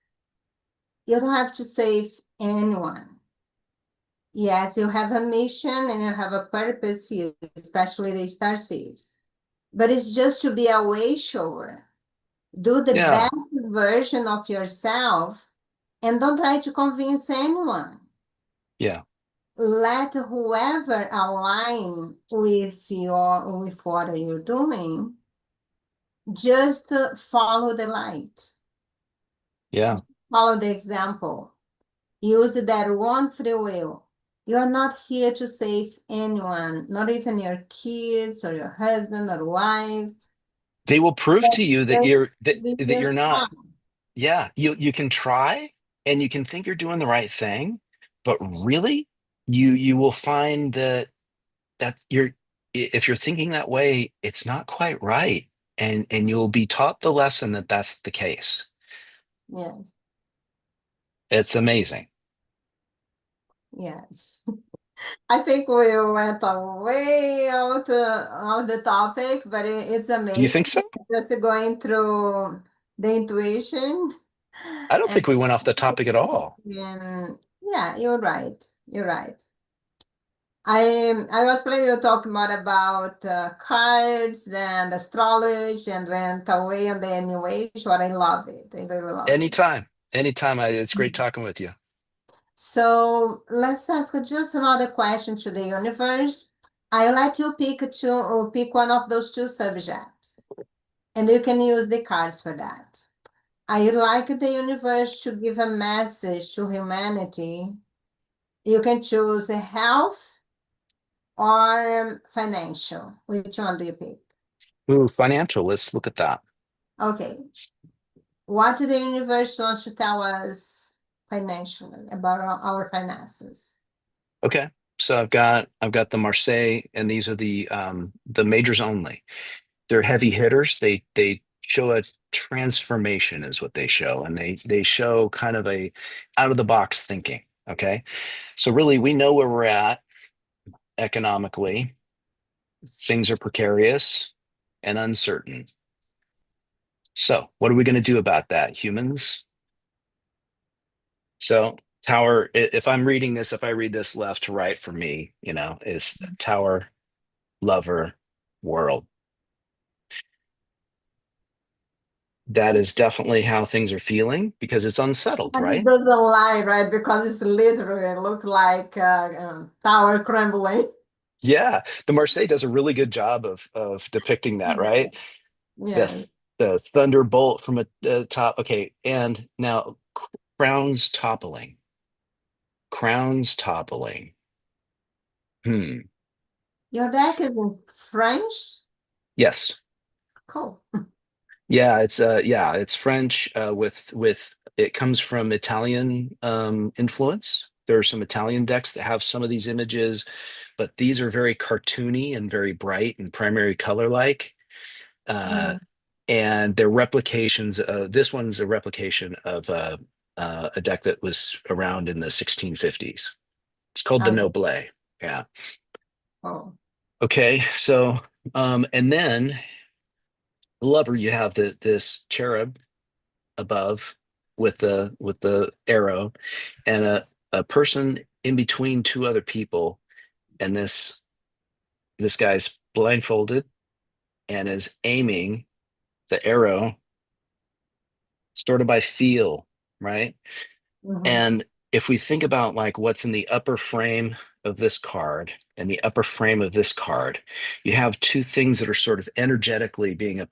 you don't have to save anyone. Yes, you have a mission and you have a purpose here, especially the star seeds. But it's just to be a way shower. Do the Yeah, best version of yourself and don't try to convince anyone. yeah, Let whoever align with what you're doing, just follow the light, yeah. follow the example, use that one free will. You are not here to save anyone, not even your kids or your husband or wife. They will prove to you that you're Just that be that you're not. yourself. Yeah, you can try and you can think you're doing the right thing, but really, you will find that if you're thinking that way, it's not quite right, and you'll be taught the lesson that that's the case. Yes, It's amazing. yes. I think we went way out the topic, but it's Do you amazing think so? just going through the intuition. I don't And, think we went off the topic at all. and yeah, you're right. You're right. I was planning to talk more about cards and astrology and went away on the new age, but I love it. I really love it. Anytime, anytime. It's great talking with you. So let's ask just another question to the universe. I let you pick one of those two subjects, and you can use the cards for that. I like the universe to give a message to humanity. You can choose health or financial. Which one do you pick? Ooh, financial. Let's look at that. Okay. What do the universe wants to tell us financially about our finances? Okay. So I've got the Marseille, and these are the majors only. They're heavy hitters. They show a transformation is what they show, and they show kind of a out of the box thinking. Okay, so really we know where we're at economically. Things are precarious and uncertain. So what are we going to do about that, humans? So tower. If I'm reading this, if I read this left to right for me, is tower, lover, world. That is definitely how things are feeling because it's unsettled, And it right? doesn't lie, right? Because it's literally it look like tower crumbling. Yeah, the Marseille does a really good job of depicting that, right? The Yes. the thunderbolt from a top. Okay, and now crowns toppling, crowns toppling. Hmm. Your deck is in French? Yes. Cool. Yeah, it's French with it comes from Italian influence. There are some Italian decks that have some of these images, but these are very cartoony and very bright and primary color like. Uh, Mm. and they're replications. This one's a replication of a deck that was around in the 1650s. It's called the Okay. Noble. Yeah. Oh. Okay. So, and then lover, you have this cherub above with the arrow, and a person in between two other people, and this guy's blindfolded and is aiming the arrow sort of by feel, right? Mhm. And if we think about like what's in the upper frame of this card and the upper frame of this card, you have two things that are sort of energetically being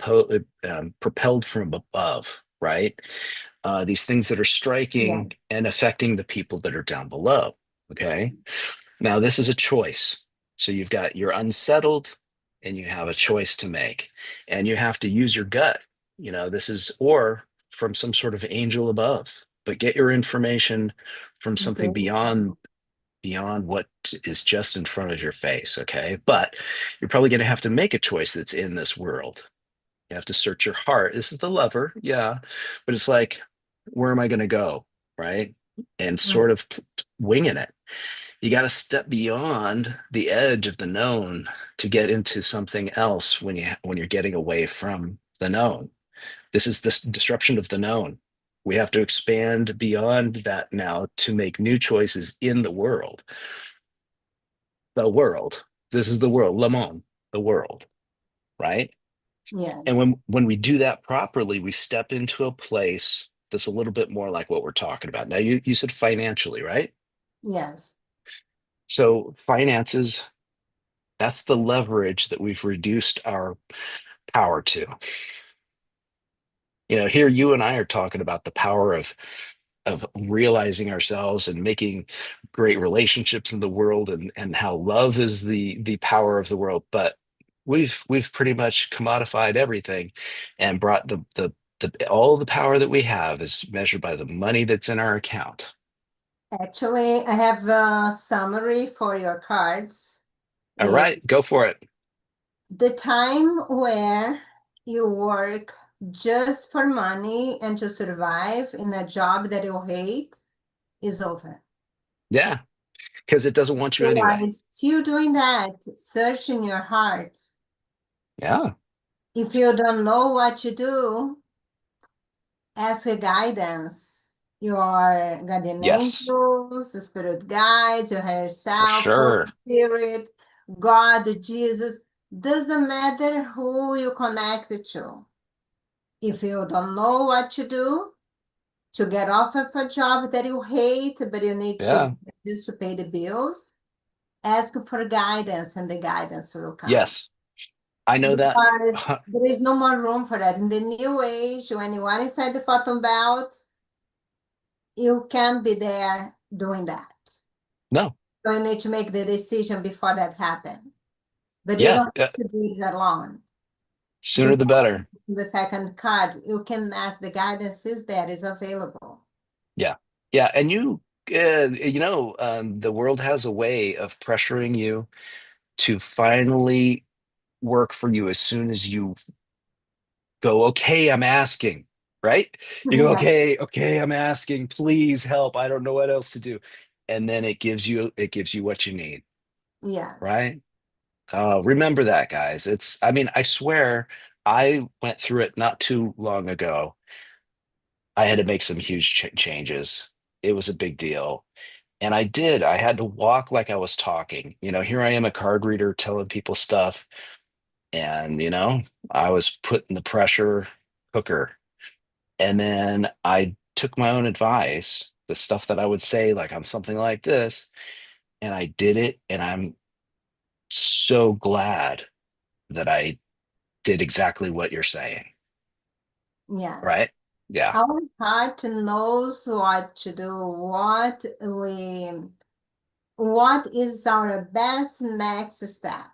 propelled from above, right? These things that are Yeah. striking and affecting the people that are down below. Okay. Now, this is a choice. So you're unsettled and you have a choice to make, and you have to use your gut. This is, or from some sort of angel above, but get your information from something Okay. beyond what is just in front of your face. Okay. But you're probably going to have to make a choice that's in this world. You have to search your heart. This is the lover. Yeah. But it's like, where am I going to go? Right. And Mm. sort of winging it. You got to step beyond the edge of the known to get into something else when you're getting away from the known. This is this disruption of the known. We have to expand beyond that now to make new choices in the world. The world. This is the world. Le monde, the world, right? And Yes. when we do that properly, we step into a place that's a little bit more like what we're talking about. Now, you said financially, right? Yes. So finances, that's the leverage that we've reduced our power to. Here you and I are talking about the power of realizing ourselves and making great relationships in the world, and how love is the power of the world. But we've pretty much commodified everything and brought all the power that we have is measured by the money that's in our account. Actually, I have a summary for your cards. All If right, go for it. the time where you work just for money and to survive in a job that you hate is over. Yeah, because it doesn't want you You anyway. are still doing that, searching your heart. Yeah. If you don't know what to do, ask a guidance. Your guardian Yes, angels, the spirit guides, your higher for self, Holy sure. Spirit, God, Jesus. Doesn't matter who you connect to. If you don't know what to do, to get off of a job that you hate, but you need to Yeah. just to pay the bills, ask for guidance and the guidance will come. Yes, I know that. Because there is no more room for that. In the new age, when you are inside the photon belt, you can't be there doing that. No. So you need to make the decision before that happens. But you Yeah. don't have to do it alone. The Sooner the better. the second card, you can ask the guidance is there, is available. Yeah. Yeah. And the world has a way of pressuring you to finally work for you as soon as you go, okay, I'm asking, right? You go, Yeah. okay, I'm asking, please help. I don't know what else to do. And then it gives you what you need, Yes. right? Remember that, guys. I mean, I swear I went through it not too long ago. I had to make some huge changes. It was a big deal. And I did. I had to walk like I was talking. Here I am, a card reader telling people stuff. And, I was put in the pressure cooker. And then I took my own advice, the stuff that I would say, like on something like this, and I did it. And I'm so glad that I did exactly what you're saying. Right? Yes. Yeah. Our heart knows what to do, what is our best next step.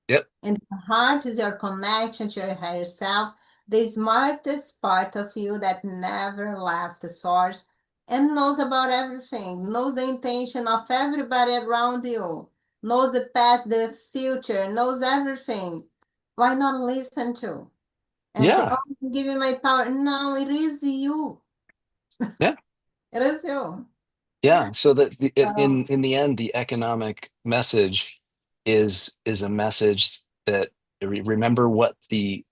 Yep. And the heart is your connection to your higher self, the smartest part of you that never left the source and knows about everything, knows the intention of everybody around you, knows the past, the future, knows everything. Why not listen to? and say, Yeah. oh, I'm giving my power. No, it is you. Yeah. It is you. Yeah. So that So, in the end, the economic message is a message that remember what the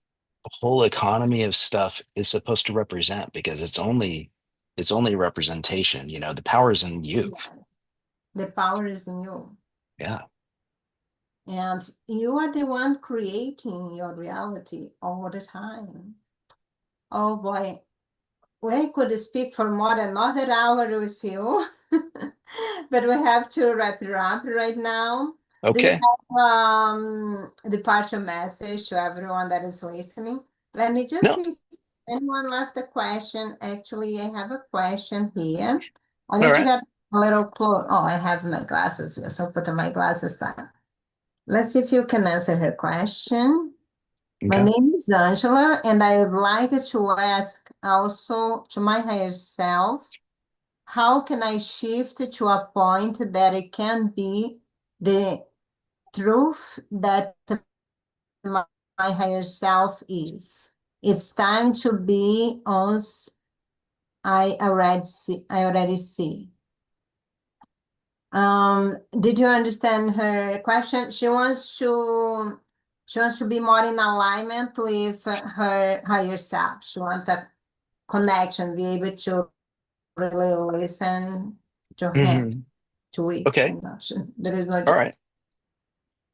whole economy of stuff is supposed to represent, because it's only representation. You know, the power is in you. yeah, the power is in you. Yeah. And you are the one creating your reality all the time. Oh boy, we could speak for more than another hour with you, but we have to wrap it up right now. Do you Okay. have the partial message to everyone that is listening? Let me just No. see if anyone left a question. Actually, I have a question here. I All need to right. get a little close. Oh, I have my glasses here, so I'll put on my glasses down. Let's see if you can answer her question. My Okay. name is Angela, and I would like to ask also to my higher self, how can I shift to a point that it can be the truth that my higher self is? It's time to be as I already see. Did you understand her question? She wants to be more in alignment with her higher self. She wants that connection, be able to really listen to him, Hmm. to it. Okay. I'm not sure. There is no. All right.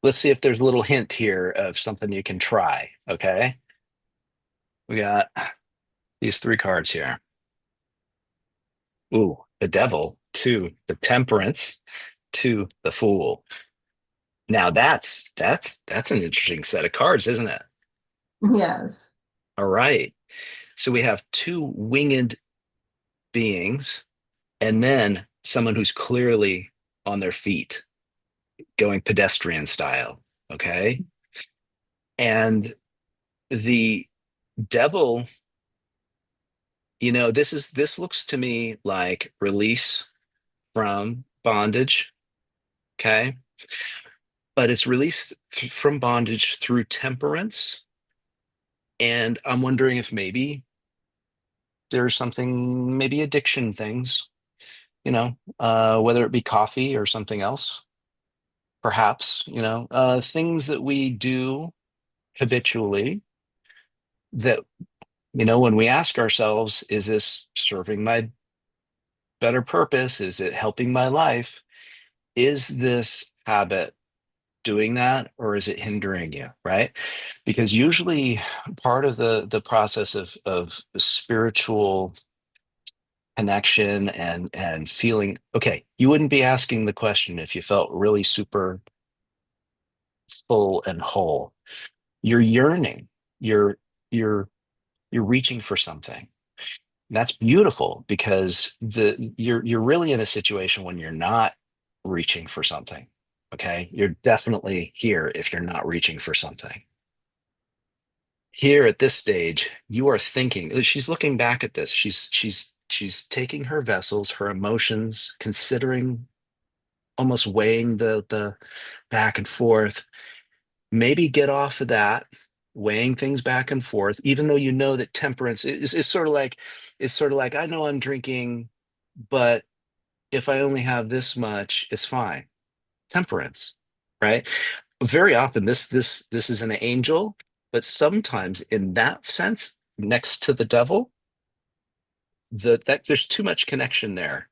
Let's see if there's a little hint here of something you can try. Okay. We got these three cards here. Ooh, the devil, two, the temperance, two, the fool. Now that's an interesting set of cards, isn't it? Yes. All right. So we have two winged beings and then someone who's clearly on their feet, going pedestrian style. Okay. And the devil, this looks to me like release from bondage. Okay. But it's release from bondage through temperance. And I'm wondering if maybe there's something, maybe addiction things, whether it be coffee or something else, perhaps, things that we do habitually that, when we ask ourselves, is this serving my better purpose? Is it helping my life? Is this habit doing that, or is it hindering you, right? Because usually part of the process of spiritual connection and feeling okay, you wouldn't be asking the question if you felt really super full and whole. You're yearning, you're you're you're reaching for something. That's beautiful because you're really in a situation when you're not reaching for something. Okay, you're definitely here if you're not reaching for something. Here at this stage, you are thinking, she's looking back at this. She's taking her vessels, her emotions, considering, almost weighing the back and forth. Maybe get off of that, weighing things back and forth, even though you know that temperance is sort of like, I know I'm drinking, but if I only have this much, it's fine. Temperance, right? Very often this is an angel, but sometimes in that sense, next to the devil, that there's too much connection there.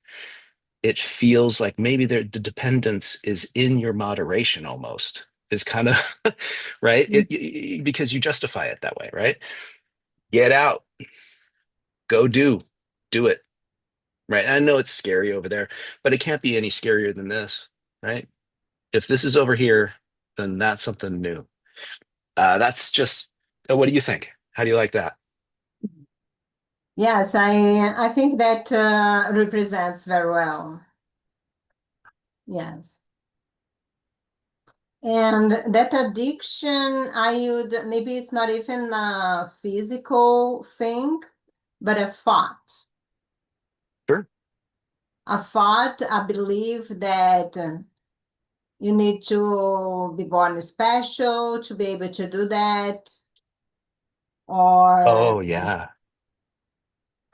It feels like maybe the dependence is in your moderation almost. Is kind of right, because you justify it that way, right? Get out, go do it, right? I know it's scary over there, but it can't be any scarier than this, right? If this is over here, then that's something new. That's just, what do you think? How do you like that? Yes, I think that represents very well. Yes. And that addiction, I would maybe it's not even a physical thing, but a thought. Sure. A thought, I believe that you need to be born special to be able to do that. or Oh, yeah.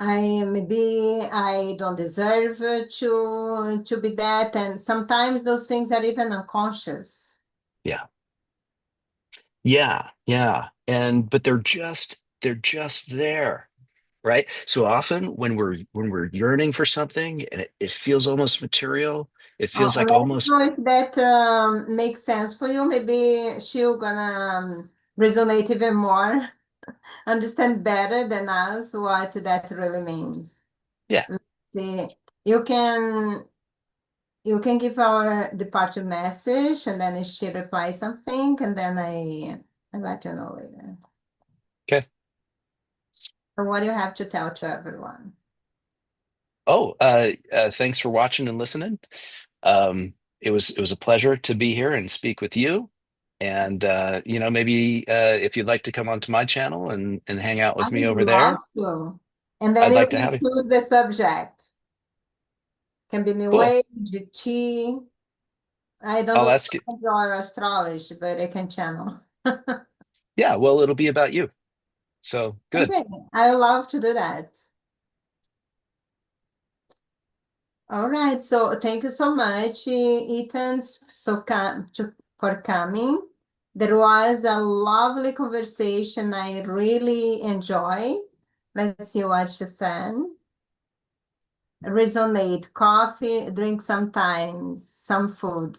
maybe I don't deserve to be that. And sometimes those things are even unconscious. Yeah. Yeah. Yeah. But they're just there. Right. So often when we're yearning for something and it feels almost material, it feels like Let me almost, know if that makes sense for you. Maybe she'll gonna resonate even more, understand better than us what that really means. yeah. Let's see, you can you can give our departure message, and then she replies something, and then I let you know later. Okay. So what do you have to tell to everyone? Oh, thanks for watching and listening. It was a pleasure to be here and speak with you. And maybe if you'd like to come onto my channel and hang out I with me would over love there, to. And then I'd you like to can have you. choose the subject. Can be New Cool. Age, Tea. I don't I'll know ask you. your astrology, but I can channel. Yeah, well, it'll be about you. So good. Okay, I would love to do that. All right, so thank you so much, Ethan, for coming. There was a lovely conversation. I really enjoy. Let's see what she said. Resonate, coffee, drink sometimes, some food.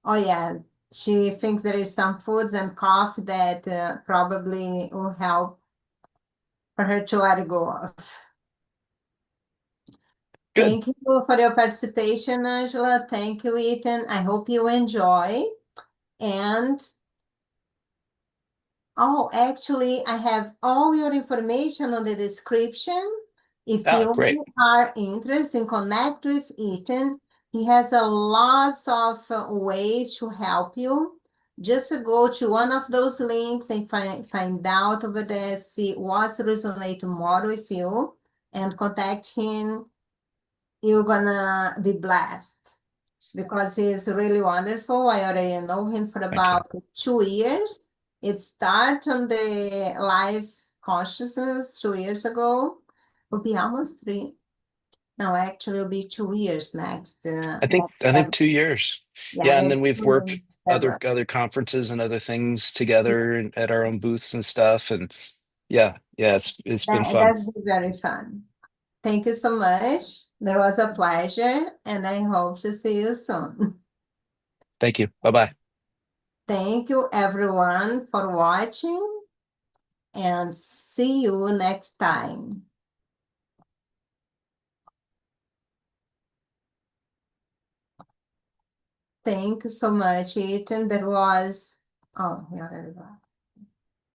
Oh yeah, she thinks there is some foods and coffee that probably will help for her to let it go of. Good. Thank you for your participation, Angela. Thank you, Ethan. I hope you enjoy. And oh, actually, I have all your information on the description. If Ah, great. you are interested in connect with Ethan, he has a lot of ways to help you. Just go to one of those links and find out over there, see what's resonate more with you, and contact him. You're gonna be blessed because he's really wonderful. I already know him for Thank you. about 2 years. It started on the live consciousness 2 years ago. Will be almost three. No, actually, it'll be 2 years next. I think 2 years. Yeah, Yeah, and it'll then be we've worked in other February. other conferences and other things together and at our own booths and stuff. And yeah, yeah, it's been fun. That'd be very fun. Thank you so much. There was a pleasure, and I hope to see you soon. Thank you. Bye-bye. Thank you, everyone, for watching, and see you next time. Thank you so much, Ethan. That was, oh, we already got.